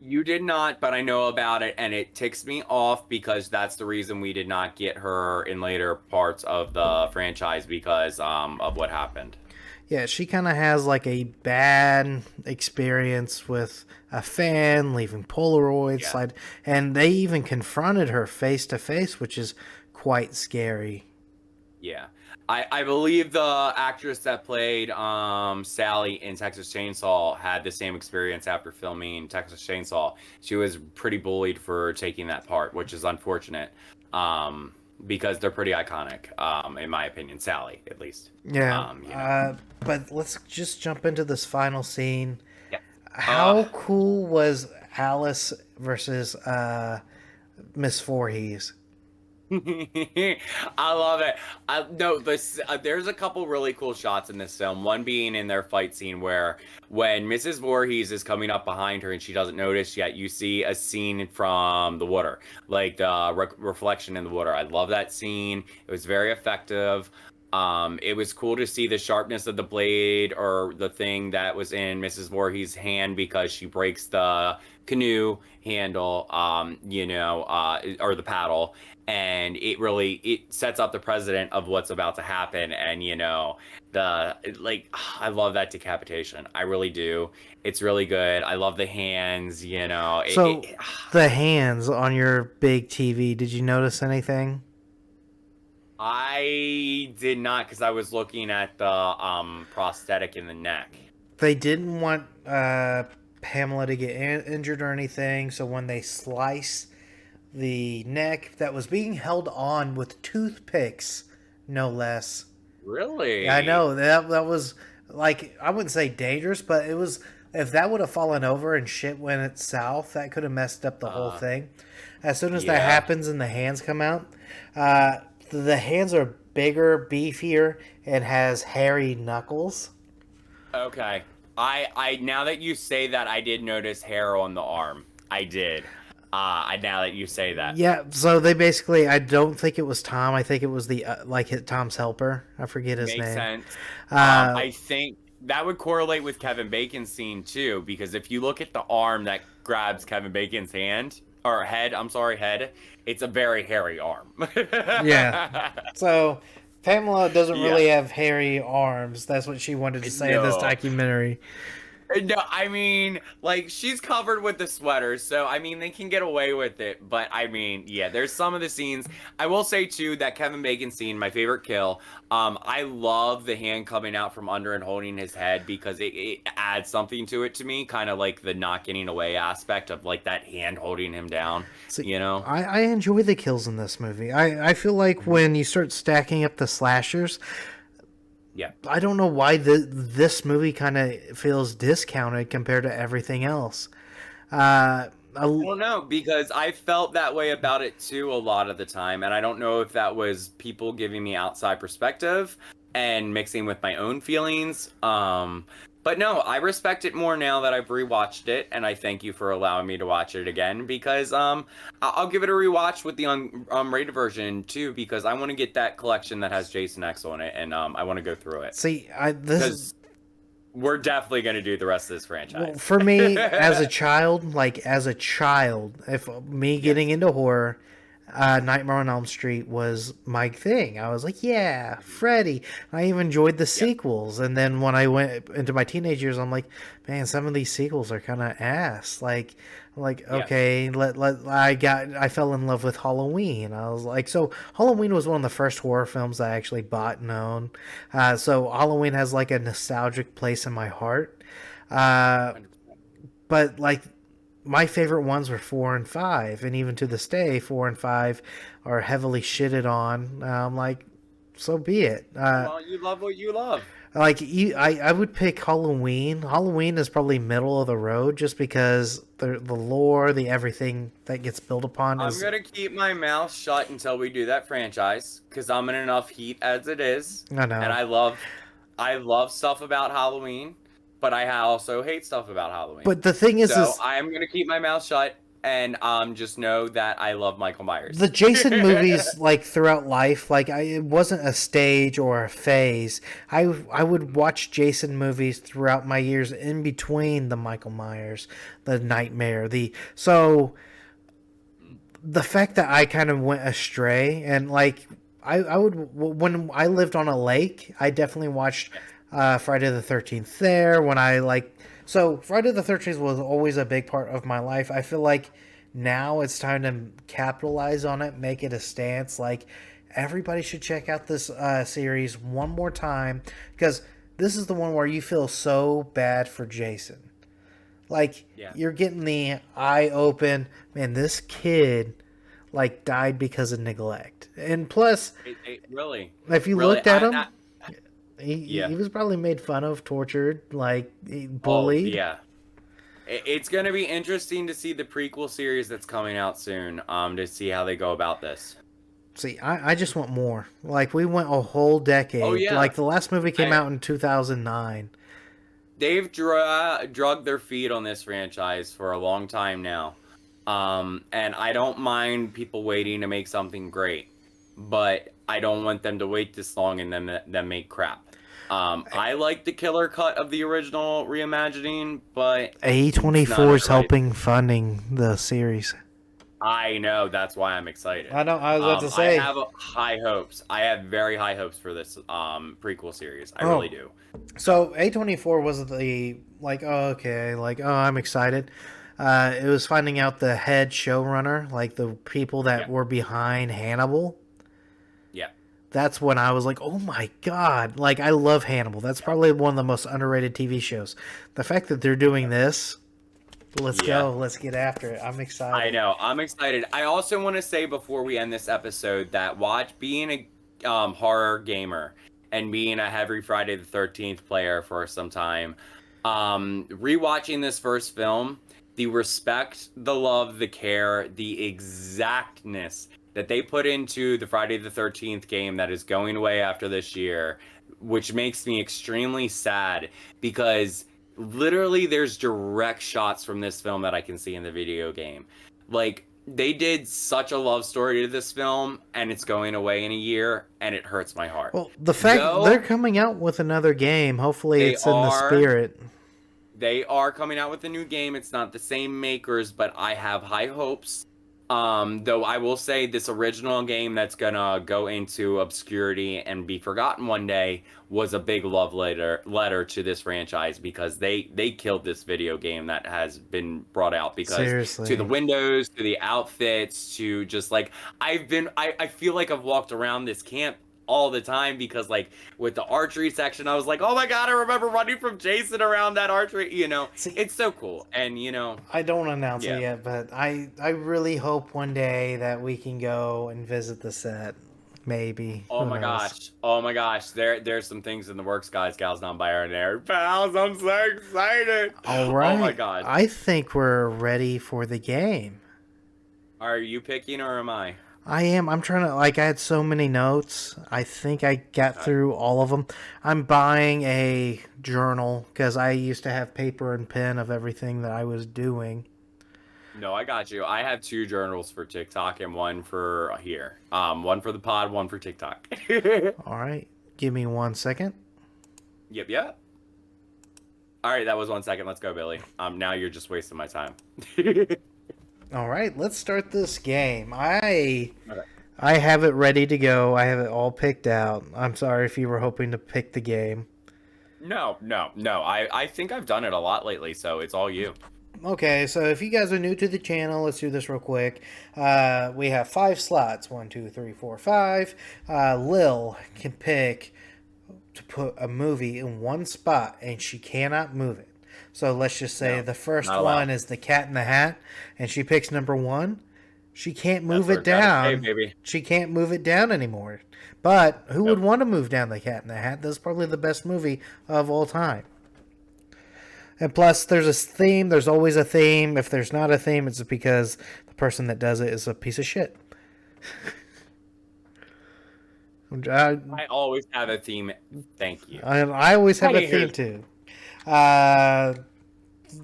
You did not, but I know about it, and it ticks me off because that's the reason we did not get her in later parts of the franchise, because of what happened. Yeah, she kind of has like a bad experience with a fan leaving Polaroids, and they even confronted her face to face, which is quite scary. Yeah. I believe the actress that played Sally in Texas Chainsaw had the same experience after filming Texas Chainsaw. She was pretty bullied for taking that part, which is unfortunate. Because they're pretty iconic, in my opinion. Sally, at least. Yeah. You know. But let's just jump into this final scene. Yeah. How cool was Alice versus Miss Voorhees? I love it. There's a couple really cool shots in this film. One being in their fight scene where when Mrs. Voorhees is coming up behind her and she doesn't notice yet, you see a scene from the water, like the reflection in the water. I love that scene. It was very effective. It was cool to see the sharpness of the blade or the thing that was in Mrs. Voorhees' hand, because she breaks the canoe handle, or the paddle, and it sets up the precedent of what's about to happen. And you know, I love that decapitation. I really do. It's really good. I love the hands. You know, the hands on your big TV. Did you notice anything? I did not, because I was looking at the prosthetic in the neck. They didn't want Pamela to get injured or anything, so when they slice the neck that was being held on with toothpicks, no less. Really? Yeah, I know. That was, like, I wouldn't say dangerous, but it was, if that would have fallen over and shit went south, that could have messed up the whole thing. As soon as that happens and the hands come out, the hands are bigger, beefier, and has hairy knuckles. Okay. I now that you say that, I did notice hair on the arm. I did. Now that you say that. Yeah, so they basically, I don't think it was Tom. I think it was the Tom's helper. I forget his name. Makes sense. that would correlate with Kevin Bacon's scene too, because if you look at the arm that grabs Kevin Bacon's hand or head, I'm sorry, head, it's a very hairy arm. Yeah. So Pamela doesn't Yeah. really have hairy arms. That's what she wanted to say in this No. documentary. No, I mean, like, she's covered with the sweaters, so I mean, they can get away with it. But I mean, yeah, there's some of the scenes. I will say too that Kevin Bacon scene, my favorite kill. I love the hand coming out from under and holding his head because it adds something to it to me, kind of like the not getting away aspect of like that hand holding him down. See, You know? I enjoy the kills in this movie. I feel like when you start stacking up the slashers, Yeah. I don't know why this movie kind of feels discounted compared to everything else. Uh, I don't know because I felt that way about it too a lot of the time, and I don't know if that was people giving me outside perspective and mixing with my own feelings. But no, I respect it more now that I've rewatched it, and I thank you for allowing me to watch it again because I'll give it a rewatch with the unrated version too because I want to get that collection that has Jason X on it, and I want to go through it see, because we're definitely going to do the rest of this franchise. well, for me as a child, if me getting into horror, Nightmare on Elm Street was my thing. I was like, yeah, Freddy. I even enjoyed the sequels. And then when I went into my teenage years, I'm like, man, some of these sequels are kind of ass. Okay, I fell in love with Halloween. I was like, so Halloween was one of the first horror films I actually bought and owned. So Halloween has like a nostalgic place in my heart. But like my favorite ones were 4 and 5, and even to this day, 4 and 5 are heavily shitted on. I'm like, so be it. Well, you love what you love. I would pick Halloween. Halloween is probably middle of the road, just because the lore, the everything that gets built upon I'm is. gonna keep my mouth shut until we do that franchise because I'm in enough heat as it is, I know. and I love stuff about Halloween, but I also hate stuff about Halloween. But the thing is, So I am gonna keep my mouth shut and just know that I love Michael Myers. the Jason movies, like throughout life, it wasn't a stage or a phase. I would watch Jason movies throughout my years in between the Michael Myers, the Nightmare, the fact that I kind of went astray, and like I would, when I lived on a lake, I definitely watched Friday the 13th there. So Friday the 13th was always a big part of my life. I feel like now it's time to capitalize on it, make it a stance. Like, everybody should check out this series one more time, because this is the one where you feel so bad for Jason. Like, Yeah. you're getting the eye open. Man, this kid died because of neglect. And plus, Really, if you really, looked at him, Yeah. he was probably made fun of, tortured, bullied. yeah. It's gonna be interesting to see the prequel series that's coming out soon. To see how they go about this. See, I just want more. Like, we went a whole decade. Oh, yeah. Like, the last movie came out in 2009. They've drugged their feet on this franchise for a long time now. And I don't mind people waiting to make something great, but I don't want them to wait this long and then make crap. I like the killer cut of the original reimagining, but A24 is It's not helping funding the series. I know that's why I'm excited. I know, I was about to say. I have high hopes. I have very high hopes for this prequel series. I Oh. really do. So A24 was I'm excited. It was finding out the head showrunner, like the people that were behind Hannibal. Yeah. That's when I was like, oh my god. Like, I love Hannibal. That's probably one of the most underrated TV shows. The fact that they're doing this, let's go. Let's get after it. I'm excited. I know. I'm excited. I also want to say before we end this episode that being a horror gamer and being a heavy Friday the 13th player for some time, rewatching this first film, the respect, the love, the care, the exactness that they put into the Friday the 13th game that is going away after this year, which makes me extremely sad because literally there's direct shots from this film that I can see in the video game. Like, they did such a love story to this film, and it's going away in a year, and it hurts my heart. Well, the fact they're Though coming out with another game, hopefully they it's in the are spirit. they are coming out with a new game. It's not the same makers, but I have high hopes. Though I will say this original game that's gonna go into obscurity and be forgotten one day was a big love letter to this franchise, because they killed this video game that has been brought out, because Seriously. to the windows, to the outfits, to just like I feel like I've walked around this camp all the time, because like with the archery section, I was like, oh my god, I remember running from Jason around that archery, See, it's so cool. And I don't announce Yeah. it yet, but I really hope one day that we can go and visit the set. Maybe. Oh Who my knows? gosh. Oh my gosh. There's some things in the works, guys, gals, non-binary pals. I'm so excited. All right. Oh my god. I think we're ready for the game. Are you picking or am I? I am. I'm trying to, like, I had so many notes. I think I got through all of them. I'm buying a journal because I used to have paper and pen of everything that I was doing. No, I got you. I have 2 journals for TikTok and one for here. One for the pod, one for TikTok. All right. Give me 1 second. Yep. All right, that was 1 second. Let's go, Billy. Now you're just wasting my time. All right. Let's start this game. I Okay. have it ready to go. I have it all picked out. I'm sorry if you were hoping to pick the game. No. I think I've done it a lot lately, so it's all you. Okay, so if you guys are new to the channel, let's do this real quick. We have 5 slots. 1, 2, 3, 4, 5. Lil can pick to put a movie in one spot, and she cannot move it. So let's just say No, the first not allowed. one is the Cat in the Hat, and she picks number 1. She can't move That's it where it's gotta stay, down. baby. She can't move it down anymore. But who would want to move down the Cat in the Hat? That's probably the best movie of all time. And plus, there's a theme. There's always a theme. If there's not a theme, it's because the person that does it is a piece of shit. I always have a theme. Thank you. I always have a Hey, theme here's- too.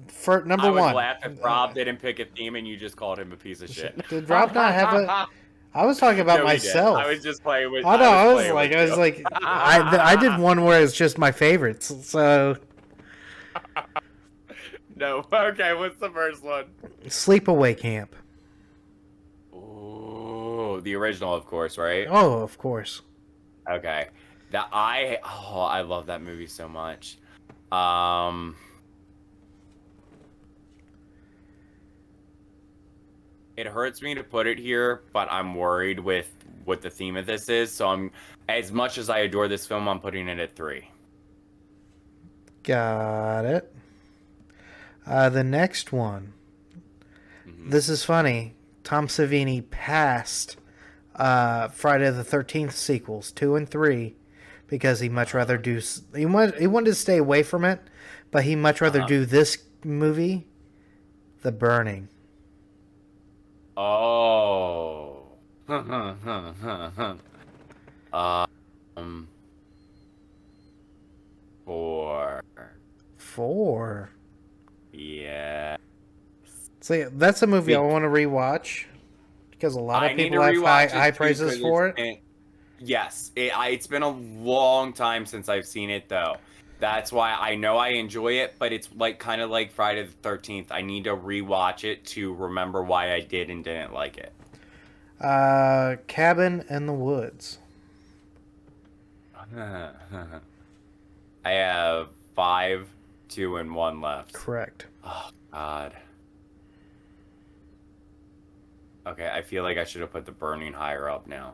For number I would 1. laugh if Rob didn't pick a theme and you just called him a piece of shit. Did Rob not have a? I was talking about No, he did. myself. I was just playing with. Oh no, I was playing like, with I was you. like, I did one where it's just my favorites. So No. Okay. What's the first one? Sleepaway Camp. Oh, the original, of course, right? Oh, of course. Okay. I love that movie so much. Um. It hurts me to put it here, but I'm worried with what the theme of this is. So as much as I adore this film, I'm putting it at 3. Got it. The next one. Mhm. This is funny. Tom Savini passed Friday the 13th sequels 2 and 3 because he much rather do. He wanted to stay away from it, but he much rather do this movie, The Burning. Oh. 4. 4. Yeah. So that's a movie I want to rewatch because a lot I of need people to have rewatch high it too, praises 'cause for it's it. been- Yes, it's been a long time since I've seen it though. That's why I know I enjoy it, but it's like kind of like Friday the 13th. I need to rewatch it to remember why I did and didn't like it. Cabin in the Woods. I have 5, 2, and 1 left. Correct. Oh God. Okay, I feel like I should have put The Burning higher up now.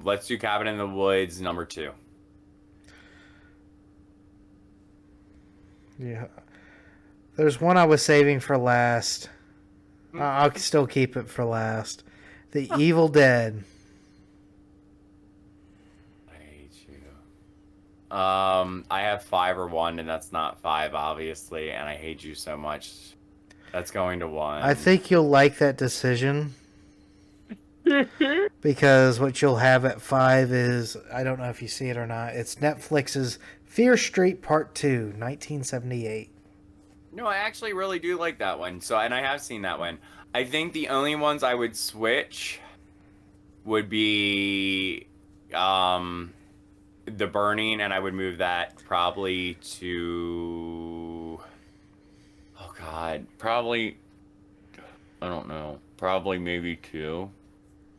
Let's do Cabin in the Woods, number 2. Yeah. There's one I was saving for last. I'll still keep it for last. The Evil Dead. I hate you. I have 5 or 1, and that's not 5, obviously, and I hate you so much. That's going to 1. I think you'll like that decision. Because what you'll have at 5 is, I don't know if you see it or not, it's Netflix's Fear Street Part 2, 1978. No, I actually really do like that one. So, and I have seen that one. I think the only ones I would switch would be The Burning, and I would move that probably to, oh God, probably, I don't know, probably maybe two.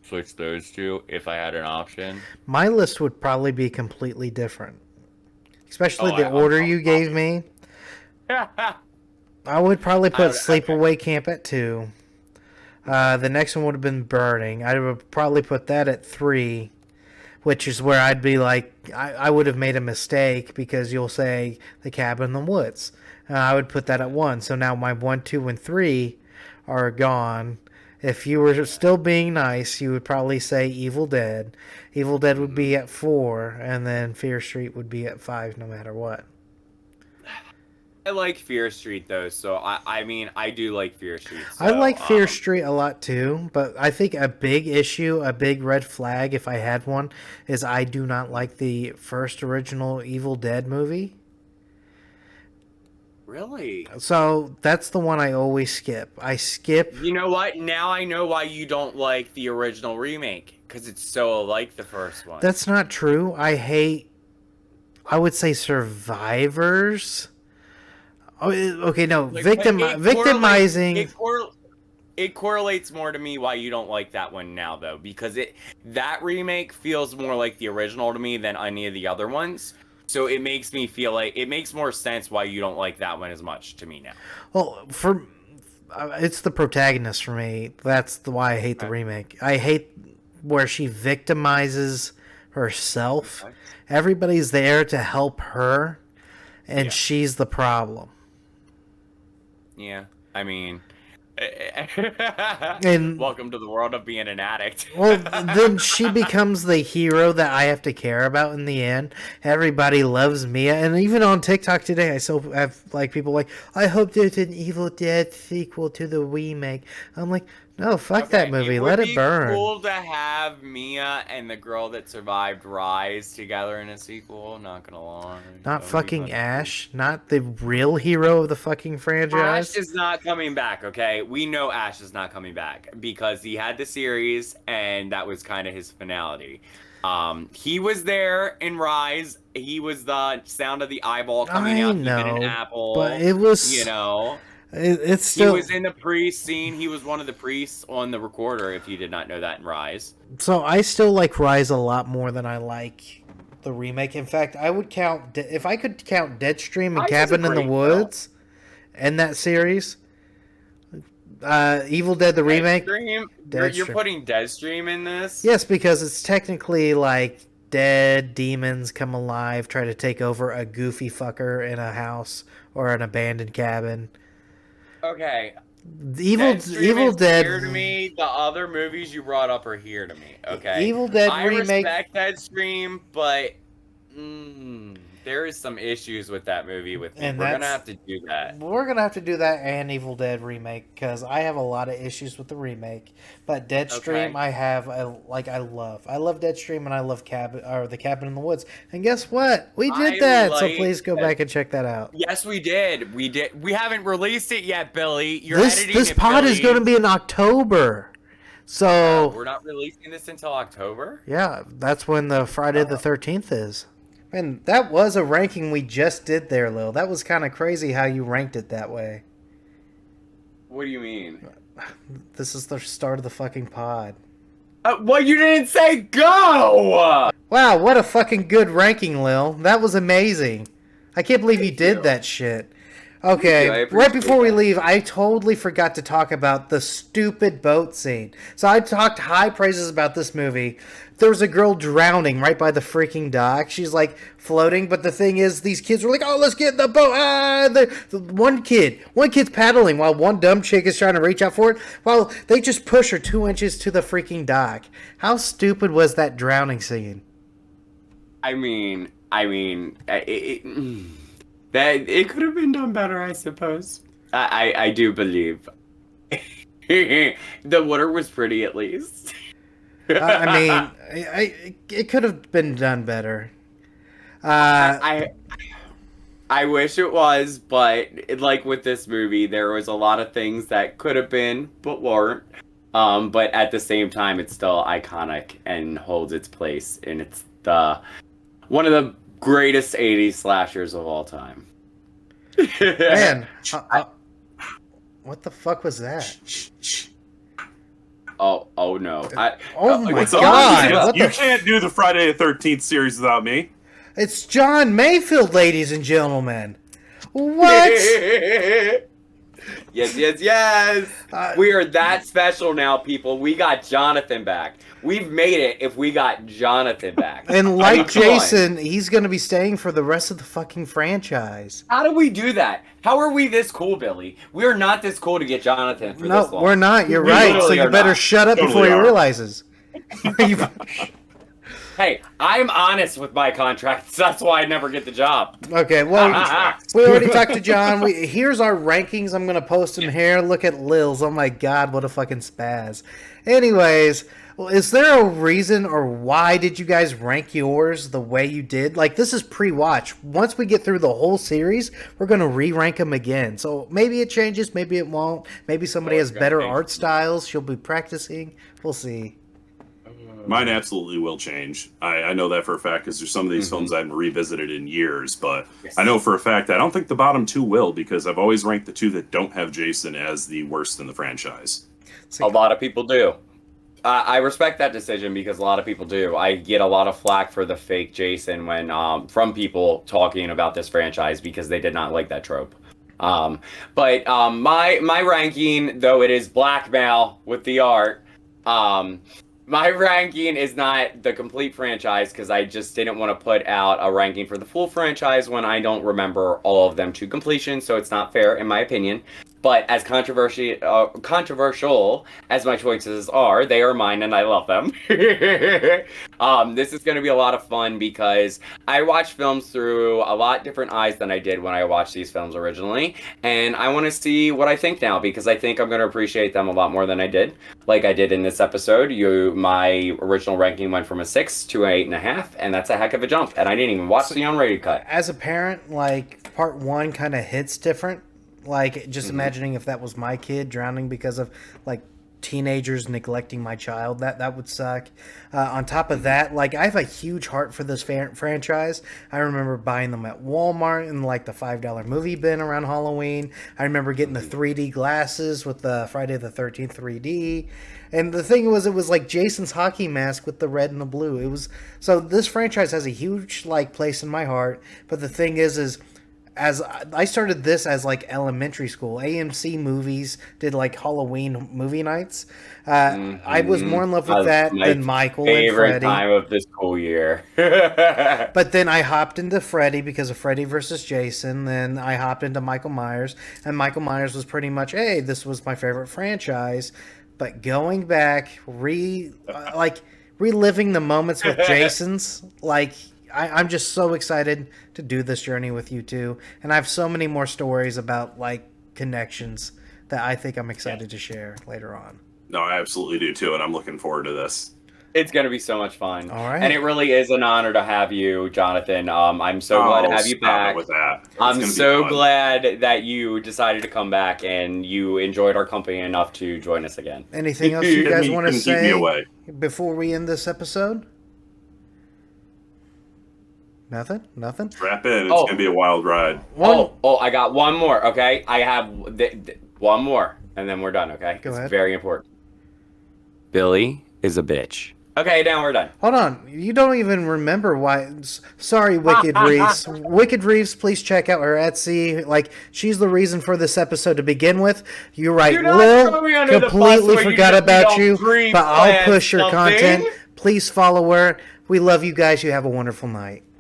Switch those two if I had an option. My list would probably be completely different, especially Oh, the order you gave me. I would probably put Sleepaway Camp at 2. The next one would have been Burning. I would probably put that at 3, which is where I'd be like, I would have made a mistake because you'll say The Cabin in the Woods. I would put that at 1. So now my 1, 2, and 3 are gone. If you were still being nice, you would probably say Evil Dead. Evil Dead would be at 4, and then Fear Street would be at 5 no matter what. I like Fear Street though, so I mean I do like Fear Street. So, I like Fear Street a lot too, but I think a big issue, a big red flag, if I had one, is I do not like the first original Evil Dead movie. Really? So that's the one I always skip. I skip. You know what? Now I know why you don't like the original remake, because it's so like the first one. That's not true. I would say Survivors. Oh, okay, no. Like, Victimizing. It correlates more to me why you don't like that one now, though, because that remake feels more like the original to me than any of the other ones. So it makes me feel like it makes more sense why you don't like that one as much to me now. Well, it's the protagonist for me. That's why I hate the remake. I hate where she victimizes herself. Okay. Everybody's there to help her, and she's the problem. Yeah, I mean, and welcome to the world of being an addict. Well, then she becomes the hero that I have to care about in the end. Everybody loves Mia, and even on TikTok today, I still have like people like, I hope there's an Evil Dead sequel to the remake. I'm like, no, fuck that movie. Let it burn. It would be cool to have Mia and the girl that survived Rise together in a sequel. Not gonna lie. Not fucking Ash. Not the real hero of the fucking franchise. Ash is not coming back, okay? We know Ash is not coming back because he had the series and that was kind of his finality. He was there in Rise. He was the sound of the eyeball coming out, even an apple. But it was, you know. It's still. He was in the priest scene. He was one of the priests on the recorder. If you did not know that in Rise. So I still like Rise a lot more than I like the remake. In fact, I would count if I could count Deadstream and Cabin in the Woods, and that series. Evil Dead the remake. You're putting Deadstream in this? Yes, because it's technically like dead demons come alive, try to take over a goofy fucker in a house or an abandoned cabin. Okay. Evil Dead. Here to me, the other movies you brought up are here to me. Okay. Evil Dead remake. I respect Deadstream, but there is some issues with that movie with me. We're gonna have to do that. We're gonna have to do that and Evil Dead remake because I have a lot of issues with the remake. But Deadstream, I love Deadstream and I love the Cabin in the Woods. And guess what? We did that. So please go back and check that out. Yes, we did. We did. We haven't released it yet, Billy. This pod is going to be in October. So we're not releasing this until October? Yeah, that's when the Friday the 13th is. And that was a ranking we just did there, Lil. That was kind of crazy how you ranked it that way. What do you mean? This is the start of the fucking pod. Well, you didn't say go! Wow, what a fucking good ranking, Lil. That was amazing. I can't believe you did that shit. Okay, right before we leave, I totally forgot to talk about the stupid boat scene. So I talked high praises about this movie. There was a girl drowning right by the freaking dock. She's like floating, but the thing is, these kids were like, "Oh, let's get in the boat!" One kid's paddling while one dumb chick is trying to reach out for it. While they just push her 2 inches to the freaking dock. How stupid was that drowning scene? I mean, that it could have been done better, I suppose. I do believe. The water was pretty, at least. It could have been done better. I wish it was, but like with this movie, there was a lot of things that could have been, but weren't. But at the same time, it's still iconic and holds its place, and it's one of the greatest '80s slashers of all time. Man, what the fuck was that? Oh no! Oh my What's up? God! You can't do the Friday the 13th series without me. It's John Mayfield, ladies and gentlemen. What? Yes. We are that special now, people. We got Jonathan back. We've made it if we got Jonathan back. And like Jason, he's going to be staying for the rest of the fucking franchise. How do we do that? How are we this cool, Billy? We are not this cool to get Jonathan for this long. No, we're not. You're We right. So literally you are better not. shut up Totally before he are. realizes. Hey, I'm honest with my contracts. That's why I never get the job. Okay, well, we already talked to John. Here's our rankings. I'm going to post them here. Look at Lil's. Oh my God, what a fucking spaz. Anyways, well, is there a reason or why did you guys rank yours the way you did? Like, this is pre-watch. Once we get through the whole series, we're going to re-rank them again. So maybe it changes, maybe it won't. Maybe somebody has better art styles. She'll be practicing. We'll see. Mine absolutely will change. I know that for a fact because there's some of these films I haven't revisited in years, but I know for a fact I don't think the bottom two will because I've always ranked the two that don't have Jason as the worst in the franchise. A lot of people do. I respect that decision because a lot of people do. I get a lot of flack for the fake Jason when from people talking about this franchise because they did not like that trope. But my ranking, though it is blackmail with the art, my ranking is not the complete franchise because I just didn't want to put out a ranking for the full franchise when I don't remember all of them to completion, so it's not fair in my opinion. But as controversial as my choices are, they are mine and I love them. This is going to be a lot of fun because I watch films through a lot different eyes than I did when I watched these films originally. And I want to see what I think now because I think I'm going to appreciate them a lot more than I did. Like I did in this episode, my original ranking went from a 6 to an 8.5, and that's a heck of a jump. And I didn't even watch the unrated cut. As a parent, like, part one kind of hits different. Like, just imagining if that was my kid drowning because of, like, teenagers neglecting my child, that would suck. On top of that, like, I have a huge heart for this franchise. I remember buying them at Walmart in, like, the $5 movie bin around Halloween. I remember getting the 3D glasses with the Friday the 13th 3D. And the thing was, it was like Jason's hockey mask with the red and the blue. It was, so this franchise has a huge, like, place in my heart. But the thing is as I started this as like elementary school, AMC movies did like Halloween movie nights. I was more in love with that than Michael and favorite Freddy. time of the school year. But then I hopped into Freddy because of Freddy versus Jason. Then I hopped into Michael Myers, and Michael Myers was pretty much, hey, this was my favorite franchise. But going back, reliving the moments with Jason's, like, I'm just so excited to do this journey with you two, and I have so many more stories about like connections that I think I'm excited to share later on. No, I absolutely do too, and I'm looking forward to this. It's going to be so much fun. All right. And it really is an honor to have you, Jonathan. I'm so glad to have you Stop back. it with that. It's I'm gonna be so fun. glad that you decided to come back and you enjoyed our company enough to join us again. Anything else you guys want to Couldn't keep me say away. before we end this episode? Nothing? Wrap in. It's gonna be a wild ride. Oh, I got one more. Okay, I have one more, and then we're done. Okay, Go ahead. It's very important. Billy is a bitch. Okay, now we're done. Hold on. You don't even remember why. Sorry, Wicked Reeves. Wicked Reeves, please check out her Etsy. Like, she's the reason for this episode to begin with. You're right. Do not throw me Lil, under the bus completely where you forgot just about don't you, but I'll pre-plan push your something. content. Please follow her. We love you guys. You have a wonderful night.